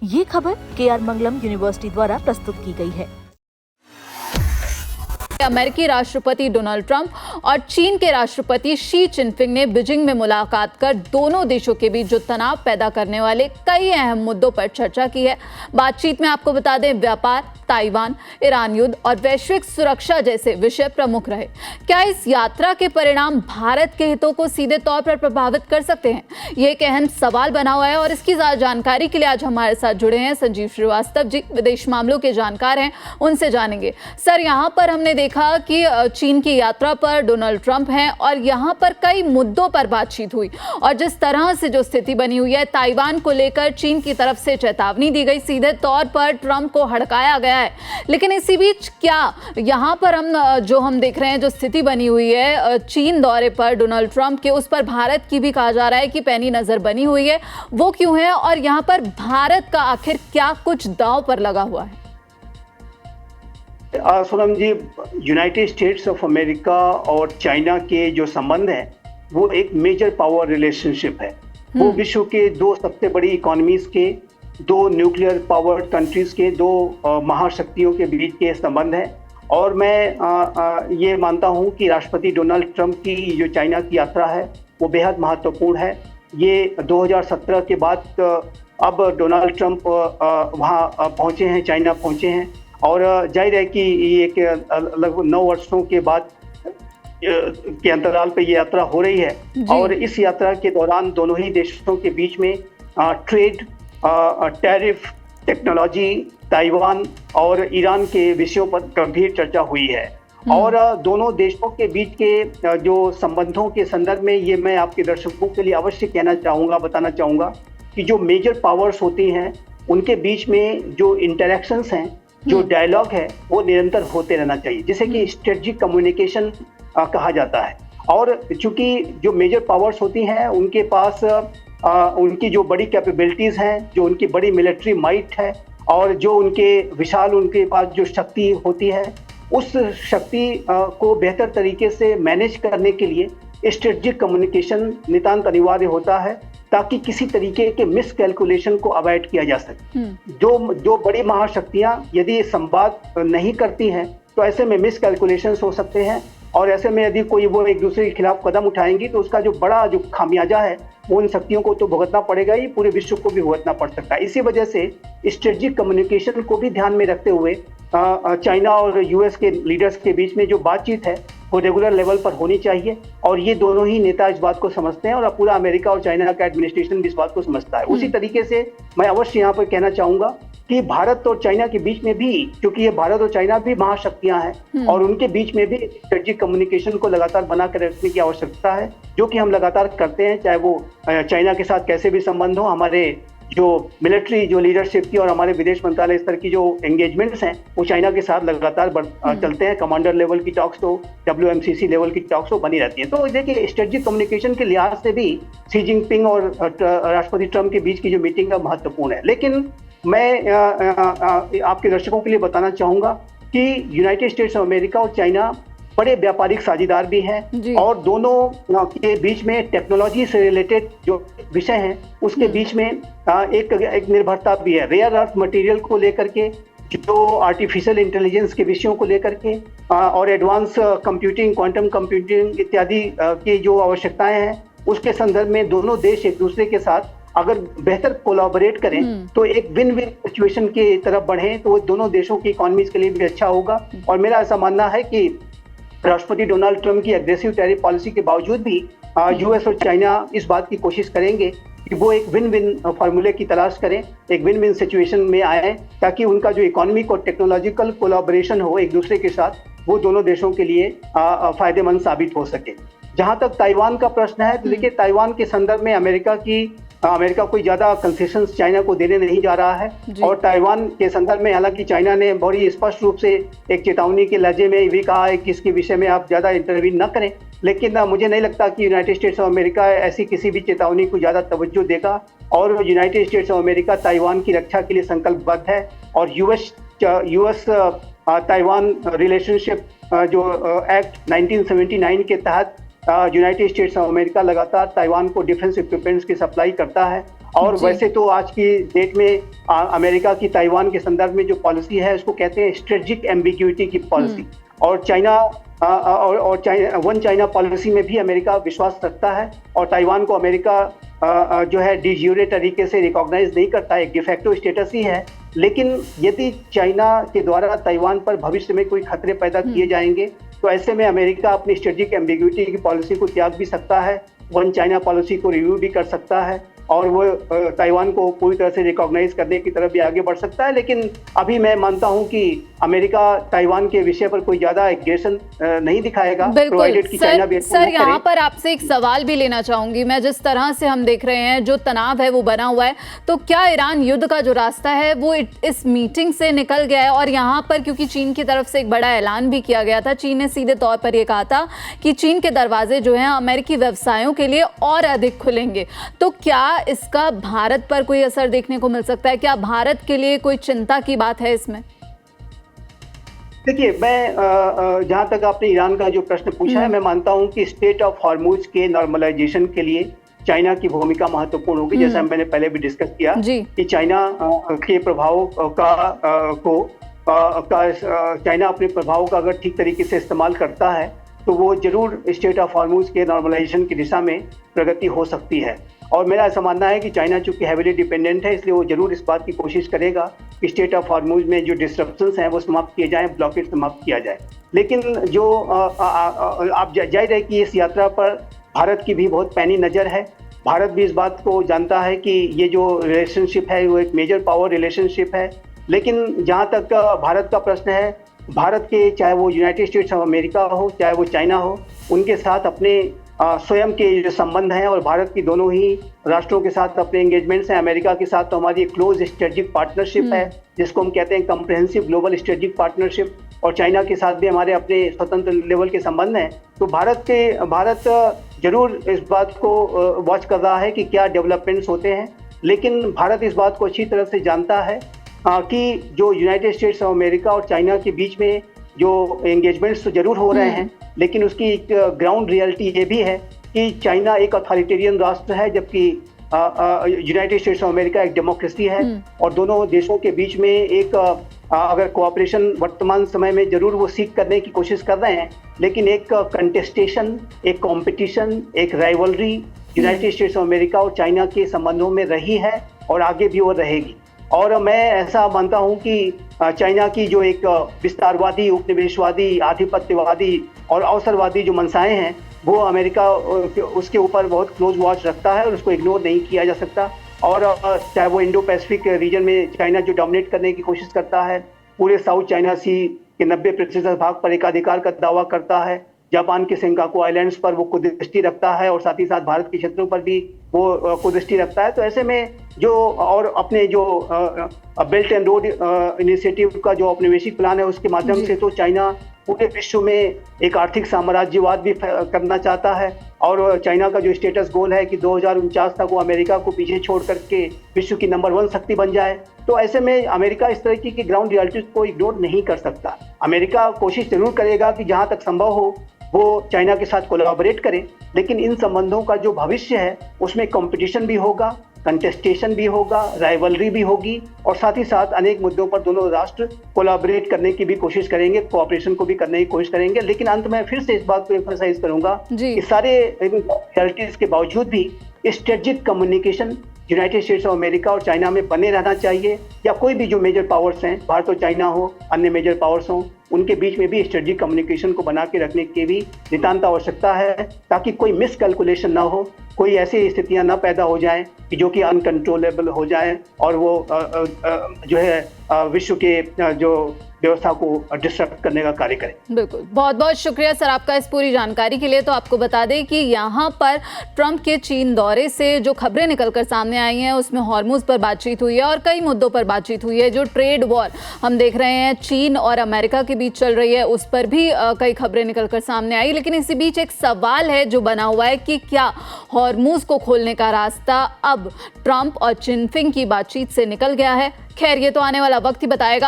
ये खबर KR मंगलम university द्वारा प्रस्तुत की गई है। अमेरिकी राष्ट्रपति डोनाल्ड ट्रंप और चीन के राष्ट्रपति शी जिनपिंग ने बीजिंग में मुलाकात कर दोनों देशों के बीच जो तनाव पैदा करने वाले कई अहम मुद्दों पर चर्चा की है। बातचीत में आपको बता दें, व्यापार, ताइवान, ईरान युद्ध और वैश्विक सुरक्षा जैसे विषय प्रमुख रहे। क्या इस यात्रा के परिणाम भारत के हितों को सीधे तौर पर प्रभावित कर सकते हैं? ये एक अहम सवाल बना हुआ है और इसकी जानकारी के लिए आज हमारे साथ जुड़े हैं संजीव श्रीवास्तव जी, विदेश मामलों के जानकार हैं, उनसे जानेंगे। सर, यहाँ पर हमने देखा कि चीन की यात्रा पर डोनाल्ड ट्रंप हैं और यहाँ पर कई मुद्दों पर बातचीत हुई और जिस तरह से जो स्थिति बनी हुई है, ताइवान को लेकर चीन की तरफ से चेतावनी दी गई, सीधे तौर पर ट्रंप को हड़काया गया है। लेकिन इसी बीच क्या यहाँ पर हम देख रहे हैं, जो स्थिति बनी हुई है चीन दौरे पर डोनाल्ड ट्रंप के, उस पर भारत की भी कहा जा रहा है कि पैनी नजर बनी हुई है, वो क्यों है और यहाँ पर भारत का आखिर क्या कुछ दांव पर लगा हुआ है? सोनम जी, यूनाइटेड स्टेट्स ऑफ अमेरिका और चाइना के जो संबंध है वो एक मेजर पावर रिलेशनशिप है। वो विश्व के दो सबसे बड़ी इकोनॉमीज के, दो न्यूक्लियर पावर कंट्रीज के, दो महाशक्तियों के बीच के संबंध है। और मैं ये मानता हूँ कि राष्ट्रपति डोनाल्ड ट्रंप की जो चाइना की यात्रा है वो बेहद महत्वपूर्ण है। ये 2017 के बाद अब डोनाल्ड ट्रंप वहाँ पहुँचे हैं, चाइना पहुँचे हैं और जाहिर है कि ये एक लगभग 9 वर्षों के बाद के अंतराल पे ये यात्रा हो रही है। और इस यात्रा के दौरान दोनों ही देशों के बीच में ट्रेड, टैरिफ, टेक्नोलॉजी, ताइवान और ईरान के विषयों पर गंभीर चर्चा हुई है। और दोनों देशों के बीच के जो संबंधों के संदर्भ में ये मैं आपके दर्शकों के लिए अवश्य बताना चाहूँगा कि जो मेजर पावर्स होती हैं उनके बीच में जो इंटरेक्शंस हैं, जो डायलॉग है, वो निरंतर होते रहना चाहिए, जिसे कि स्ट्रेटजिक कम्युनिकेशन कहा जाता है। और चूंकि जो मेजर पावर्स होती हैं उनके पास उनकी जो बड़ी कैपेबिलिटीज़ हैं, जो उनकी बड़ी मिलिट्री माइट है और जो उनके पास जो शक्ति होती है, उस शक्ति को बेहतर तरीके से मैनेज करने के लिए स्ट्रेटजिक कम्युनिकेशन नितांत अनिवार्य होता है, ताकि किसी तरीके के मिस कैलकुलेशन को अवॉइड किया जा सके। जो बड़ी महाशक्तियां यदि संवाद नहीं करती हैं तो ऐसे में मिस कैलकुलेशन हो सकते हैं और ऐसे में यदि वो एक दूसरे के खिलाफ कदम उठाएंगी तो उसका जो खामियाजा है वो उन शक्तियों को तो भुगतना पड़ेगा ही, पूरे विश्व को भी भुगतना पड़ सकता है। इसी वजह से स्ट्रेटजिक कम्युनिकेशन को भी ध्यान में रखते हुए चाइना और यूएस के लीडर्स के बीच में जो बातचीत है वो रेगुलर लेवल पर होनी चाहिए। और ये दोनों ही नेता इस बात को समझते हैं और पूरा अमेरिका और चाइना का एडमिनिस्ट्रेशन भी इस बात को समझता है। उसी तरीके से मैं अवश्य यहाँ पर कहना चाहूंगा कि भारत और चाइना के बीच में भी, क्योंकि ये भारत और चाइना भी महाशक्तियां हैं और उनके बीच में भी स्ट्रेटजिक कम्युनिकेशन को लगातार बनाकर रखने की आवश्यकता है, जो कि हम लगातार करते हैं। चाहे वो चाइना के साथ कैसे भी संबंध हो, हमारे जो मिलिट्री जो लीडरशिप की और हमारे विदेश मंत्रालय स्तर की जो एंगेजमेंट्स हैं वो चाइना के साथ लगातार चलते हैं। कमांडर लेवल की टॉक्स तो WMCC लेवल की टॉक्स तो बनी रहती है। तो देखिए, स्ट्रेटजिक कम्युनिकेशन के लिहाज से भी शी जिनपिंग और राष्ट्रपति ट्रंप के बीच की जो मीटिंग है महत्वपूर्ण है। लेकिन मैं आपके दर्शकों के लिए बताना चाहूंगा कि यूनाइटेड स्टेट्स ऑफ अमेरिका और चाइना बड़े व्यापारिक साझेदार भी हैं और दोनों के बीच में टेक्नोलॉजी से रिलेटेड जो विषय हैं उसके बीच में एक निर्भरता भी है। रेयर अर्थ मटेरियल को लेकर के, जो आर्टिफिशियल इंटेलिजेंस के विषयों को लेकर के और एडवांस कंप्यूटिंग, क्वांटम कंप्यूटिंग इत्यादि की जो आवश्यकताएं हैं उसके संदर्भ में दोनों देश एक दूसरे के साथ अगर बेहतर कोलैबोरेट करें तो एक विन विन सिचुएशन की तरफ बढ़े तो वो दोनों देशों की इकोनॉमीज के लिए भी अच्छा होगा। और मेरा ऐसा मानना है कि राष्ट्रपति डोनाल्ड ट्रंप की एग्रेसिव टैरिफ पॉलिसी के बावजूद भी यूएस और चाइना इस बात की कोशिश करेंगे कि वो एक विन विन फार्मूले की तलाश करें, एक विन विन सिचुएशन में आए, ताकि उनका जो इकोनॉमिक और टेक्नोलॉजिकल कोलैबोरेशन हो एक दूसरे के साथ, वो दोनों देशों के लिए फायदेमंद साबित हो सके। जहां तक ताइवान का प्रश्न है तो देखिए, ताइवान के संदर्भ में अमेरिका कोई ज्यादा कंसेशंस चाइना को देने नहीं जा रहा है। और ताइवान के संदर्भ में हालांकि चाइना ने बड़ी स्पष्ट रूप से एक चेतावनी के लहजे में भी कहा है कि इसके विषय में आप ज्यादा इंटरवीन न करें, लेकिन मुझे नहीं लगता कि यूनाइटेड स्टेट्स ऑफ अमेरिका ऐसी किसी भी चेतावनी को ज्यादा तवज्जो देगा। और United states of America Taiwan की रक्षा के लिए संकल्पबद्ध है और यूएस ताइवान रिलेशनशिप जो एक्ट 1979 के तहत यूनाइटेड स्टेट्स ऑफ अमेरिका लगातार ताइवान को डिफेंस इक्विपमेंट्स की सप्लाई करता है और जी। वैसे तो आज की डेट में अमेरिका की ताइवान के संदर्भ में जो पॉलिसी है उसको कहते हैं स्ट्रेटेजिक एम्बिग्यूटी की पॉलिसी। और चाइना और चाइना वन चाइना पॉलिसी में भी अमेरिका विश्वास रखता है और ताइवान को अमेरिका जो है डी ज्यूरे तरीके से रिकॉग्नाइज नहीं करता, एक डिफेक्टो स्टेटस ही है। लेकिन यदि चाइना के द्वारा ताइवान पर भविष्य में कोई खतरे पैदा किए जाएंगे तो ऐसे में अमेरिका अपनी स्ट्रेटेजिक एम्बिग्यूटी की पॉलिसी को त्याग भी सकता है, वन चाइना पॉलिसी को रिव्यू भी कर सकता है और वो ताइवान को पूरी तरह से रिकॉग्नाइज करने की तरफ भी आगे बढ़ सकता है। लेकिन अभी मैं मानता हूं कि अमेरिका ताइवान के विषय पर कोई ज्यादा एग्रेशन नहीं दिखाएगा, प्रोवाइडेड कि चाइना भी सर यहाँ पर आपसे एक सवाल भी लेना चाहूंगी मैं। जिस तरह से हम देख रहे हैं जो तनाव है वो बना हुआ है, तो क्या ईरान युद्ध का जो रास्ता है वो इस मीटिंग से निकल गया है? और यहाँ पर क्योंकि चीन की तरफ से एक बड़ा ऐलान भी किया गया था, चीन ने सीधे तौर पर यह कहा था कि चीन के दरवाजे जो हैं अमेरिकी व्यवसायों के लिए और अधिक खुलेंगे, तो क्या इसका भारत पर कोई असर देखने को मिल सकता है? क्या भारत के लिए कोई चिंता की बात है इसमें? देखिए, मैं जहां तक आपने ईरान का जो प्रश्न पूछा है, मैं मानता हूं कि स्टेट ऑफ हॉर्मुज के नॉर्मलाइजेशन के लिए चाइना की भूमिका महत्वपूर्ण होगी। जैसा मैंने पहले भी डिस्कस किया कि चाइना के प्रभाव चाइना अपने प्रभाव का अगर ठीक तरीके से इस्तेमाल करता है तो वो जरूर स्टेट ऑफ हॉर्मुज के नॉर्मलाइजेशन की दिशा में प्रगति हो सकती है। और मेरा ऐसा मानना है कि चाइना चूंकि हैवीली डिपेंडेंट है, इसलिए वो जरूर इस बात की कोशिश करेगा कि स्टेट ऑफ हॉर्मुज में जो डिस्ट्रप्शंस हैं वो समाप्त किए जाएं, ब्लॉकेज समाप्त किया जाए। लेकिन जो आप जाहिर है कि इस यात्रा पर भारत की भी बहुत पैनी नज़र है। भारत भी इस बात को जानता है कि ये जो रिलेशनशिप है वो एक मेजर पावर रिलेशनशिप है। लेकिन जहाँ तक भारत का प्रश्न है, भारत के चाहे वो यूनाइटेड स्टेट्स ऑफ अमेरिका हो चाहे वो चाइना हो, उनके साथ अपने स्वयं के जो संबंध हैं और भारत की दोनों ही राष्ट्रों के साथ अपने एंगेजमेंट्स हैं। अमेरिका के साथ तो हमारी एक क्लोज स्ट्रेटेजिक पार्टनरशिप है जिसको हम कहते हैं कम्प्रिहेंसिव ग्लोबल स्ट्रेटेजिक पार्टनरशिप, और चाइना के साथ भी हमारे अपने स्वतंत्र लेवल के संबंध हैं। तो भारत जरूर इस बात को वॉच कर रहा है कि क्या डेवलपमेंट्स होते हैं। लेकिन भारत इस बात को अच्छी तरह से जानता है कि जो यूनाइटेड स्टेट्स ऑफ अमेरिका और चाइना के बीच में जो एंगेजमेंट्स तो जरूर हो रहे हैं, लेकिन उसकी एक ग्राउंड रियलिटी ये भी है कि चाइना एक अथॉरिटेरियन राष्ट्र है जबकि यूनाइटेड स्टेट्स ऑफ अमेरिका एक डेमोक्रेसी है। और दोनों देशों के बीच में एक अगर कोऑपरेशन वर्तमान समय में जरूर वो सीख करने की कोशिश कर रहे हैं, लेकिन एक कंटेस्टेशन, एक कंपटीशन, एक rivalry United states of America और चाइना के संबंधों में रही है और आगे भी वो रहेगी। और मैं ऐसा मानता हूं कि चाइना की जो एक विस्तारवादी, उपनिवेशवादी, आधिपत्यवादी और अवसरवादी जो मंशाएं हैं वो अमेरिका उसके ऊपर बहुत क्लोज वॉच रखता है और उसको इग्नोर नहीं किया जा सकता। और चाहे वो इंडो पैसिफिक रीजन में चाइना जो डोमिनेट करने की कोशिश करता है, पूरे साउथ चाइना सी के 90% भाग पर एकाधिकार का दावा करता है, जापान के सेंकाकू आइलैंड्स पर वो कुदृष्टि रखता है और साथ ही साथ भारत के क्षेत्रों पर भी वो कुदृष्टि रखता है। तो ऐसे में जो और अपने जो बेल्ट एंड रोड इनिशिएटिव का जो औपनिवेशिक प्लान है उसके माध्यम से तो चाइना पूरे विश्व में एक आर्थिक साम्राज्यवाद भी करना चाहता है। और चाइना का जो स्टेटस गोल है कि 2049 तक वो अमेरिका को पीछे छोड़ करके विश्व की नंबर 1 शक्ति बन जाए। तो ऐसे में अमेरिका इस तरह की ग्राउंड रियलिटीज को इग्नोर नहीं कर सकता। अमेरिका कोशिश जरूर करेगा कि जहां तक संभव हो वो चाइना के साथ कोलैबोरेट करे, लेकिन इन संबंधों का जो भविष्य है उसमें कंपटीशन भी होगा, कंटेस्टेशन भी होगा, राइवलरी भी होगी और साथ ही साथ अनेक मुद्दों पर दोनों राष्ट्र कोलैबोरेट करने की भी कोशिश करेंगे, कोऑपरेशन को भी करने की कोशिश करेंगे। लेकिन अंत में फिर से इस बात को एम्फसाइज करूंगा कि सारे रियलिटीज के बावजूद भी strategic communication United states of America और चाइना में बने रहना चाहिए, या कोई भी जो मेजर पावर्स हैं, भारत और चाइना हो, अन्य मेजर पावर्स हों, उनके बीच में भी स्ट्रेटेजिक कम्युनिकेशन को बना के रखने की भी नितांत आवश्यकता है, ताकि कोई मिसकैलकुलेशन ना हो, कोई ऐसी स्थितियां ना पैदा हो जाएं कि जो कि अनकंट्रोलेबल हो जाएं और वो जो है विश्व के जो व्यवस्था को डिस्टर्ब करने का कार्य करें। बिल्कुल, बहुत बहुत शुक्रिया सर आपका इस पूरी जानकारी के लिए। तो आपको बता दें कि यहाँ पर ट्रंप के चीन दौरे से जो खबरें निकलकर सामने आई हैं उसमें हॉर्मुज पर बातचीत हुई है और कई मुद्दों पर बातचीत हुई है। जो ट्रेड वॉर हम देख रहे हैं चीन और अमेरिका के बीच चल रही है उस पर भी कई खबरें निकलकर सामने आई। लेकिन इसी बीच एक सवाल है जो बना हुआ है कि क्या हॉर्मुज को खोलने का रास्ता अब ट्रंप और जिनपिंग की बातचीत से निकल गया है? खैर ये तो आने वाला वक्त ही बताएगा।